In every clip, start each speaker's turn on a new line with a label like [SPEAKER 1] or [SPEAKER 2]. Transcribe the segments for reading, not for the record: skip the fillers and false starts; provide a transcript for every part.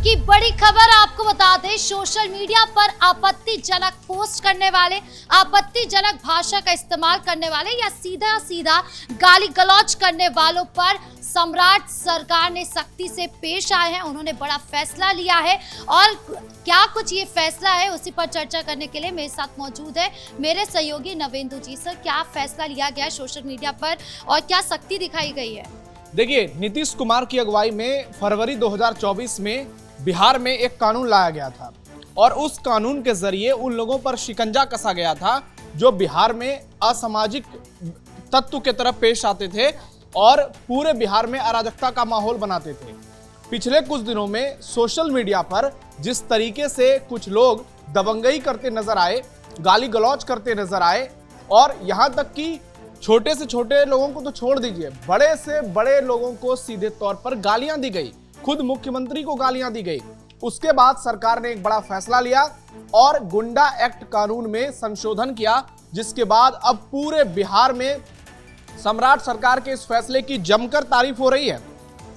[SPEAKER 1] की बड़ी खबर आपको बता दें, सोशल मीडिया पर आपत्तिजनक पोस्ट करने वाले, आपत्तिजनक भाषा का इस्तेमाल करने वाले या सीधा सीधा गाली गलौज करने वालों पर सम्राट सरकार ने सख्ती से पेश आए हैं। उन्होंने बड़ा फैसला लिया है और क्या कुछ ये फैसला है उसी पर चर्चा करने के लिए मेरे साथ मौजूद है मेरे सहयोगी नवेंदु जी। सर, क्या फैसला लिया गया है सोशल मीडिया पर और क्या सख्ती दिखाई गई है?
[SPEAKER 2] देखिए, नीतीश कुमार की अगुवाई में फरवरी 2024 में बिहार में एक कानून लाया गया था और उस कानून के जरिए उन लोगों पर शिकंजा कसा गया था जो बिहार में असामाजिक तत्व के तरफ पेश आते थे और पूरे बिहार में अराजकता का माहौल बनाते थे। पिछले कुछ दिनों में सोशल मीडिया पर जिस तरीके से कुछ लोग दबंगई करते नजर आए, गाली गलौज करते नजर आए और यहाँ तक कि छोटे से छोटे लोगों को तो छोड़ दीजिए, बड़े से बड़े लोगों को सीधे तौर पर गालियां दी गई, खुद मुख्यमंत्री को गालियां दी गई। उसके बाद सरकार ने एक बड़ा फैसला लिया और गुंडा एक्ट कानून में संशोधन किया, जिसके बाद अब पूरे बिहार में सम्राट सरकार के इस फैसले की जमकर तारीफ हो रही है।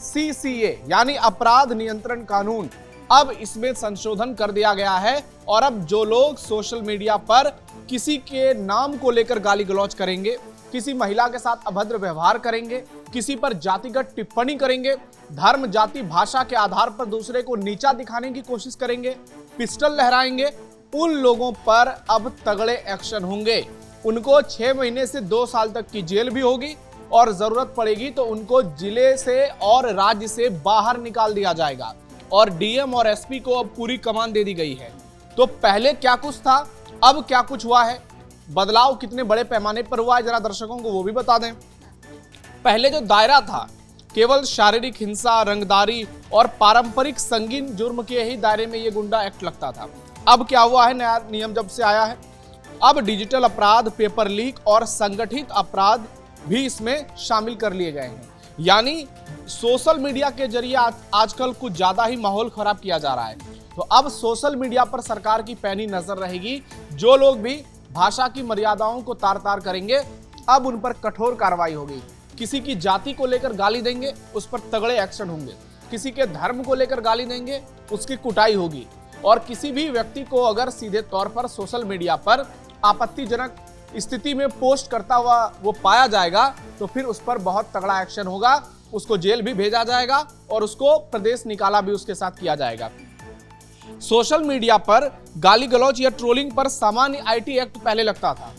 [SPEAKER 2] CCA यानी अपराध नियंत्रण कानून, अब इसमें संशोधन कर दिया गया है और अब जो लोग सोशल मीडिया पर किसी के नाम को लेकर गाली गलौज करेंगे, किसी महिला के साथ अभद्र व्यवहार करेंगे, किसी पर जातिगत टिप्पणी करेंगे, धर्म जाति भाषा के आधार पर दूसरे को नीचा दिखाने की कोशिश करेंगे, पिस्टल लहराएंगे, उन लोगों पर अब तगड़े एक्शन होंगे। उनको 6 महीने से 2 साल तक की जेल भी होगी और जरूरत पड़ेगी तो उनको जिले से और राज्य से बाहर निकाल दिया जाएगा और DM और SP को अब पूरी कमान दे दी गई है। तो पहले क्या कुछ था, अब क्या कुछ हुआ है, बदलाव कितने बड़े पैमाने पर हुआ है, जरा दर्शकों को वो भी बता दें। पहले जो दायरा था केवल शारीरिक हिंसा, रंगदारी और पारंपरिक संगीन जुर्म के ही दायरे में ये गुंडा एक्ट लगता था। अब क्या हुआ है, नया नियम जब से आया है, अब डिजिटल अपराध, पेपर लीक और संगठित अपराध भी इसमें शामिल कर लिए गए हैं। यानी सोशल मीडिया के जरिए आजकल कुछ ज्यादा ही माहौल खराब किया जा रहा है। तो अब सोशल मीडिया पर सरकार की पैनी नजर रहेगी। जो लोग भी भाषा की मर्यादाओं को तार तार करेंगे, अब उन पर कठोर कार्रवाई होगी। किसी की जाति को लेकर गाली देंगे, उस पर तगड़े एक्शन होंगे। किसी के धर्म को लेकर गाली देंगे, उसकी कुटाई होगी। और किसी भी व्यक्ति को अगर सीधे तौर पर सोशल मीडिया पर आपत्तिजनक स्थिति में पोस्ट करता हुआ वो पाया जाएगा तो फिर उस पर बहुत तगड़ा एक्शन होगा, उसको जेल भी भेजा जाएगा और उसको प्रदेश निकाला भी उसके साथ किया जाएगा। सोशल मीडिया पर गाली गलौज या ट्रोलिंग पर सामान्य IT एक्ट पहले लगता था।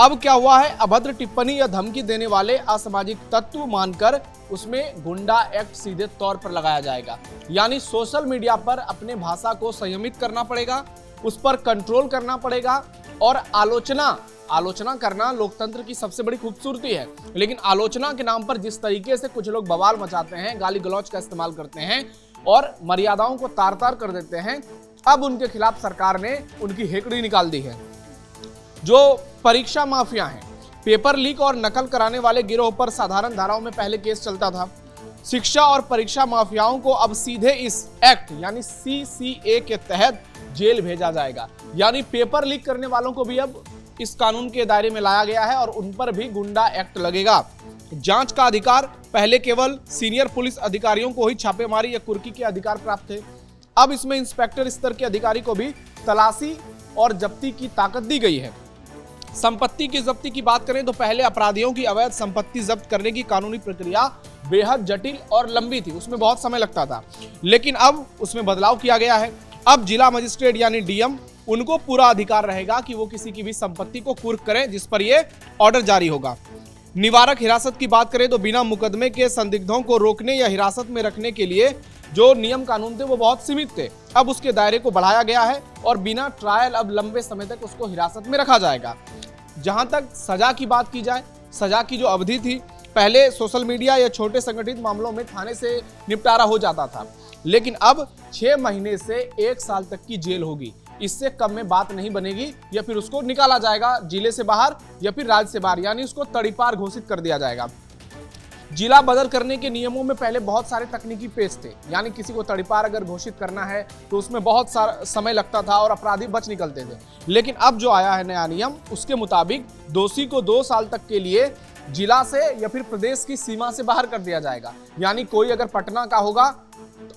[SPEAKER 2] अब क्या हुआ है, अभद्र टिप्पणी या धमकी देने वाले असामाजिक तत्व मानकर उसमें गुंडा एक्ट सीधे तौर पर लगाया जाएगा। यानी सोशल मीडिया पर अपने भाषा को संयमित करना पड़ेगा, उस पर कंट्रोल करना पड़ेगा और आलोचना करना लोकतंत्र की सबसे बड़ी खूबसूरती है। लेकिन आलोचना के नाम पर जिस तरीके से कुछ लोग बवाल मचाते हैं, गाली गलौज का इस्तेमाल करते हैं और मर्यादाओं को तार तार कर देते हैं, अब उनके खिलाफ सरकार ने उनकी हेकड़ी निकाल दी है। जो परीक्षा माफिया हैं, पेपर लीक और नकल कराने वाले गिरोह पर साधारण धाराओं में पहले केस चलता था। शिक्षा और परीक्षा माफियाओं को अब सीधे इस एक्ट यानी CCA के तहत जेल भेजा जाएगा। यानी पेपर लीक करने वालों को भी अब इस कानून के दायरे में लाया गया है और उन पर भी गुंडा एक्ट लगेगा। जांच का अधिकार पहले केवल सीनियर पुलिस अधिकारियों को ही छापेमारी या कुर्की के अधिकार प्राप्त थे। अब इसमें इंस्पेक्टर स्तर के अधिकारी को भी तलाशी और जब्ती की ताकत दी गई है। संपत्ति की जब्ती की बात करें तो पहले अपराधियों की अवैध संपत्ति जब्त करने की कानूनी प्रक्रिया बेहद जटिल और लंबी थी, उसमें बहुत समय लगता था। लेकिन अब उसमें बदलाव किया गया है। अब जिला मजिस्ट्रेट यानी DM, उनको पूरा अधिकार रहेगा कि वो किसी की भी संपत्ति को कुर्क करें जिस पर ये ऑर्डर जारी होगा। निवारक हिरासत की बात करें तो बिना मुकदमे के संदिग्धों को रोकने या हिरासत में रखने के लिए जो नियम कानून थे वो बहुत सीमित थे, अब उसके दायरे को बढ़ाया गया है और बिना ट्रायल अब लंबे समय तक उसको हिरासत में रखा जाएगा। जहां तक सजा की बात की जाए, सजा की जो अवधि थी, पहले सोशल मीडिया या छोटे संगठित मामलों में थाने से निपटारा हो जाता था, लेकिन अब 6 महीने से 1 साल तक की जेल होगी। इससे कम में बात नहीं बनेगी या फिर उसको निकाला जाएगा जिले से बाहर या फिर राज्य से बाहर, यानी उसको तड़ीपार घोषित कर दिया जाएगा। जिला बदल करने के नियमों में पहले बहुत सारे तकनीकी पेच थे, यानी किसी को तड़ीपार अगर घोषित करना है तो उसमें बहुत सारा समय लगता था और अपराधी बच निकलते थे। लेकिन अब जो आया है नया नियम, उसके मुताबिक दोषी को 2 साल तक के लिए जिला से या फिर प्रदेश की सीमा से बाहर कर दिया जाएगा। यानी कोई अगर पटना का होगा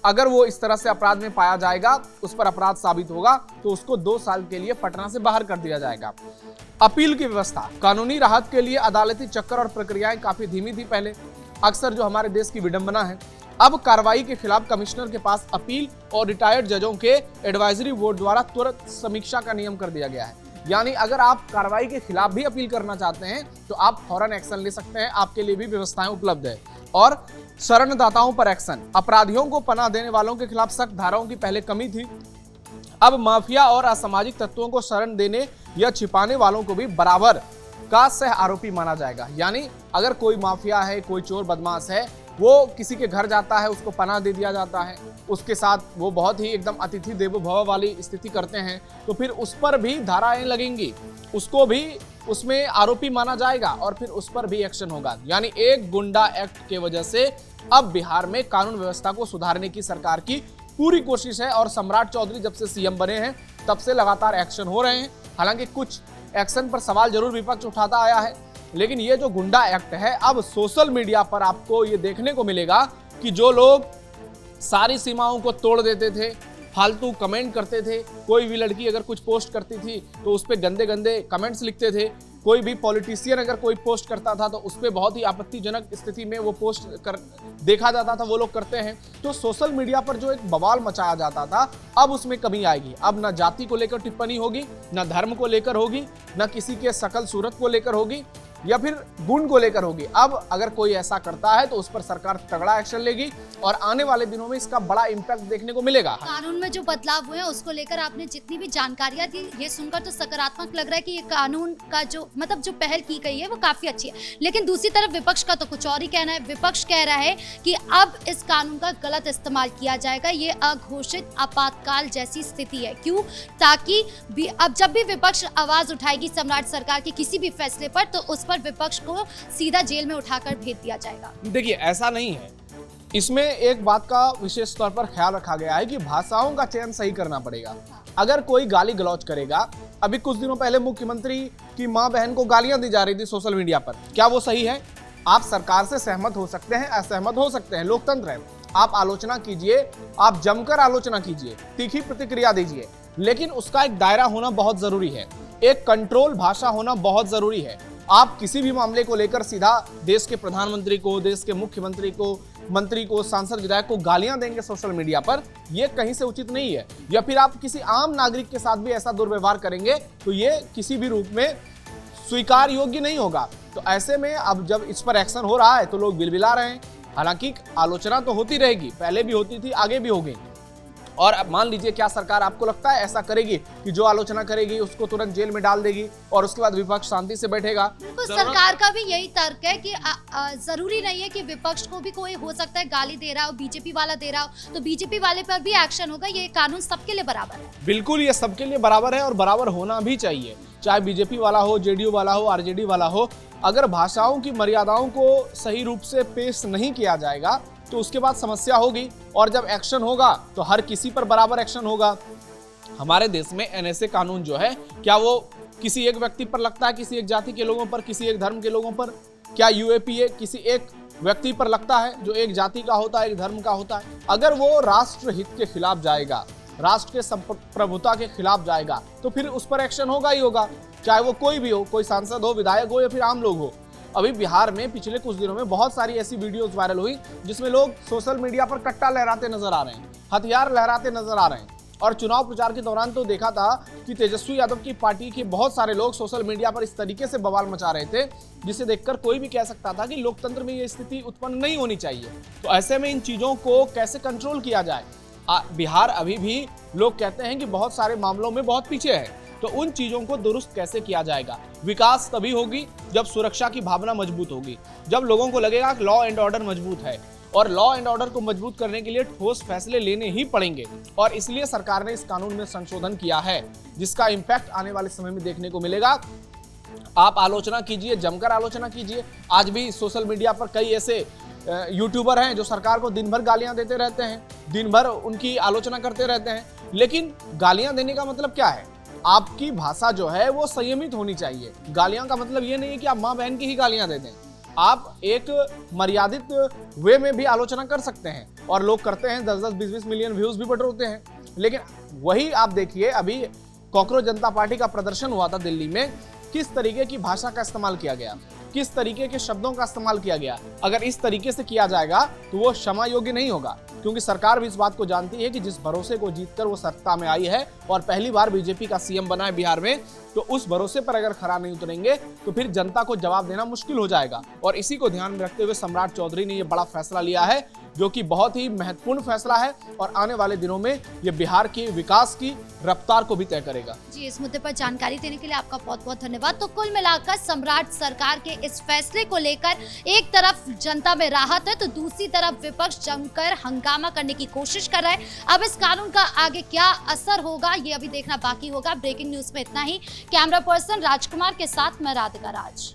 [SPEAKER 2] अगर वो इस तरह से अपराध में पाया जाएगा, उस पर अपराध साबित होगा, तो उसको 2 साल के लिए पटना से बाहर कर दिया जाएगा। अपील की व्यवस्था, कानूनी राहत के लिए अदालती चक्कर और प्रक्रियाएं काफी धीमी थी पहले, अक्सर जो हमारे देश की विडंबना है। अब कार्रवाई के खिलाफ कमिश्नर के पास अपील और रिटायर्ड जजों के एडवाइजरी बोर्ड द्वारा तुरंत समीक्षा का नियम कर दिया गया है। यानी अगर आप कार्रवाई के खिलाफ भी अपील करना चाहते हैं तो आप फौरन एक्शन ले सकते हैं, आपके लिए भी व्यवस्थाएं उपलब्ध है। और शरणदाताओं पर एक्शन, अपराधियों को पनाह देने वालों के खिलाफ सख्त धाराओं की पहले कमी थी, अब माफिया और असामाजिक तत्वों को शरण देने या छिपाने वालों को भी बराबर का सह आरोपी माना जाएगा। यानी अगर कोई माफिया है, कोई चोर बदमाश है, वो किसी के घर जाता है, उसको पनाह दे दिया जाता है, उसके साथ वो बहुत ही एकदम अतिथि देवो भव वाली स्थिति करते हैं, तो फिर उस पर भी धाराएं लगेंगी, उसको भी उसमें आरोपी माना जाएगा और फिर उस पर भी एक्शन होगा। यानी एक गुंडा एक्ट के वजह से अब बिहार में कानून व्यवस्था को सुधारने की सरकार की पूरी कोशिश है और सम्राट चौधरी जब से सीएम बने हैं तब से लगातार एक्शन हो रहे हैं। हालांकि कुछ एक्शन पर सवाल जरूर विपक्ष उठाता आया है, लेकिन ये जो गुंडा एक्ट है, अब सोशल मीडिया पर आपको ये देखने को मिलेगा कि जो लोग सारी सीमाओं को तोड़ देते थे, फालतू कमेंट करते थे, कोई भी लड़की अगर कुछ पोस्ट करती थी तो उस पर गंदे गंदे कमेंट्स लिखते थे, कोई भी पॉलिटिशियन अगर कोई पोस्ट करता था तो उस पर बहुत ही आपत्तिजनक स्थिति में वो पोस्ट कर देखा जाता था, वो लोग करते हैं। तो सोशल मीडिया पर जो एक बवाल मचाया जाता था, अब उसमें कमी आएगी। अब न जाति को लेकर टिप्पणी होगी, न धर्म को लेकर होगी, न किसी के शकल सूरत को लेकर होगी या फिर गुण को लेकर होगी। अब अगर कोई ऐसा करता है तो उस पर सरकार तगड़ा एक्शन लेगी और आने वाले दिनों में इसका बड़ा इम्पैक्ट देखने को मिलेगा।
[SPEAKER 1] कानून में जो बदलाव हुए हैं उसको लेकर आपने जितनी भी जानकारियां दी, ये सुनकर तो सकारात्मक लग रहा है कि ये कानून का जो जो पहल की गई है वो काफी अच्छी है। लेकिन दूसरी तरफ विपक्ष का तो कुछ और ही कहना है। विपक्ष कह रहा है कि अब इस कानून का गलत इस्तेमाल किया जाएगा, ये अघोषित आपातकाल जैसी स्थिति है। क्यों? ताकि अब जब भी विपक्ष आवाज उठाएगी सम्राट सरकार के किसी भी फैसले पर, तो उस विपक्ष को सीधा जेल में उठाकर भेज दिया जाएगा।
[SPEAKER 2] देखिए, ऐसा नहीं है। इसमें एक बात का विशेष तौर पर ख्याल रखा गया है कि भाषाओं का चयन सही करना पड़ेगा। अगर कोई गाली गलौज करेगा, अभी कुछ दिनों पहले मुख्यमंत्री की मां बहन को गालियां दी जा रही थी सोशल मीडिया पर, क्या वो सही है? आप सरकार से सहमत हो सकते हैं, असहमत हो सकते हैं, लोकतंत्र है। आप आलोचना कीजिए, आप जमकर आलोचना कीजिए, तीखी प्रतिक्रिया दीजिए, लेकिन उसका एक दायरा होना बहुत जरूरी है, एक कंट्रोल भाषा होना बहुत जरूरी है। आप किसी भी मामले को लेकर सीधा देश के प्रधानमंत्री को, देश के मुख्यमंत्री को, मंत्री को, सांसद विधायक को गालियां देंगे सोशल मीडिया पर, यह कहीं से उचित नहीं है। या फिर आप किसी आम नागरिक के साथ भी ऐसा दुर्व्यवहार करेंगे तो ये किसी भी रूप में स्वीकार योग्य नहीं होगा। तो ऐसे में अब जब इस पर एक्शन हो रहा है तो लोग बिलबिला रहे हैं। हालांकि आलोचना तो होती रहेगी, पहले भी होती थी, आगे भी होगी। और अब मान लीजिए, क्या सरकार आपको लगता है ऐसा करेगी कि जो आलोचना करेगी उसको तुरंत जेल में डाल देगी और उसके बाद विपक्ष शांति से बैठेगा?
[SPEAKER 1] बिल्कुल, सरकार का भी यही तर्क है कि जरूरी नहीं है कि विपक्ष को भी कोई हो सकता है गाली दे रहा हो, बीजेपी वाला दे रहा हो तो बीजेपी वाले पर भी एक्शन होगा। ये कानून सबके लिए बराबर है।
[SPEAKER 2] बिल्कुल, ये सबके लिए बराबर है और बराबर होना भी चाहिए, चाहे बीजेपी वाला हो, जेडीयू वाला हो, आरजेडी वाला हो। अगर भाषाओं की मर्यादाओं को सही रूप से पेश नहीं किया जाएगा तो उसके बाद समस्या होगी, और जब एक्शन होगा तो हर किसी पर बराबर एक्शन होगा। हमारे देश में एनएसए कानून जो है, क्या वो किसी एक व्यक्ति पर लगता है, किसी एक जाति के लोगों पर, किसी एक धर्म के लोगों पर? क्या यूएपीए किसी एक व्यक्ति पर लगता है जो एक जाति का होता है, एक धर्म का होता है? अगर वो राष्ट्र हित के खिलाफ जाएगा, राष्ट्र के संप्रभुता के खिलाफ जाएगा, तो फिर उस पर एक्शन होगा ही होगा, चाहे वो कोई भी हो, कोई सांसद हो, विधायक हो या फिर आम लोग हो। अभी बिहार में पिछले कुछ दिनों में बहुत सारी ऐसी वीडियोस वायरल हुई जिसमें लोग सोशल मीडिया पर कट्टा लहराते नजर आ रहे हैं, हथियार लहराते नजर आ रहे हैं। और चुनाव प्रचार के दौरान तो देखा था कि तेजस्वी यादव की पार्टी के बहुत सारे लोग सोशल मीडिया पर इस तरीके से बवाल मचा रहे थे जिसे देखकर कोई भी कह सकता था कि लोकतंत्र में ये स्थिति उत्पन्न नहीं होनी चाहिए। तो ऐसे में इन चीजों को कैसे कंट्रोल किया जाए? बिहार अभी भी लोग कहते हैं कि बहुत सारे मामलों में बहुत पीछे है, तो उन चीजों को दुरुस्त कैसे किया जाएगा? विकास तभी होगी जब सुरक्षा की भावना मजबूत होगी, जब लोगों को लगेगा कि लॉ एंड ऑर्डर मजबूत है, और लॉ एंड ऑर्डर को मजबूत करने के लिए ठोस फैसले लेने ही पड़ेंगे। और इसलिए सरकार ने इस कानून में संशोधन किया है जिसका इम्पैक्ट आने वाले समय में देखने को मिलेगा। आप आलोचना कीजिए, जमकर आलोचना कीजिए। आज भी सोशल मीडिया पर कई ऐसे यूट्यूबर हैं जो सरकार को दिन भर गालियां देते रहते हैं, दिन भर उनकी आलोचना करते रहते हैं। लेकिन गालियां देने का मतलब क्या है? आपकी भाषा जो है वो संयमित होनी चाहिए। गालियां का मतलब ये नहीं है कि आप माँ बहन की ही गालियां दे दें। आप एक मर्यादित वे में भी आलोचना कर सकते हैं और लोग करते हैं, 10-10, 20-20 मिलियन व्यूज भी बटोरते हैं। लेकिन वही आप देखिए, अभी कॉकरोच जनता पार्टी का प्रदर्शन हुआ था दिल्ली में, किस तरीके की भाषा का इस्तेमाल किया गया, किस तरीके के शब्दों का इस्तेमाल किया गया। अगर इस तरीके से किया जाएगा तो वो क्षमा योग्य नहीं होगा, क्योंकि सरकार भी इस बात को जानती है कि जिस भरोसे को जीतकर वो सत्ता में आई है और पहली बार बीजेपी का सीएम बना है बिहार में, तो उस भरोसे पर अगर खरा नहीं उतरेंगे तो फिर जनता को जवाब देना मुश्किल हो जाएगा। और इसी को ध्यान में रखते हुए सम्राट चौधरी ने ये बड़ा फैसला लिया है, जो कि बहुत ही महत्वपूर्ण फैसला है और आने वाले दिनों में ये बिहार के विकास की रफ्तार को भी तय करेगा।
[SPEAKER 1] जी, इस मुद्दे पर जानकारी देने के लिए आपका बहुत बहुत धन्यवाद। तो कुल मिलाकर सम्राट सरकार के इस फैसले को लेकर एक तरफ जनता में राहत है तो दूसरी तरफ विपक्ष जमकर हंगामा करने की कोशिश कर रहा है। अब इस कानून का आगे क्या असर होगा ये अभी देखना बाकी होगा। ब्रेकिंग न्यूज में इतना ही। कैमरा पर्सन राजकुमार के साथ मैं राधिका राज।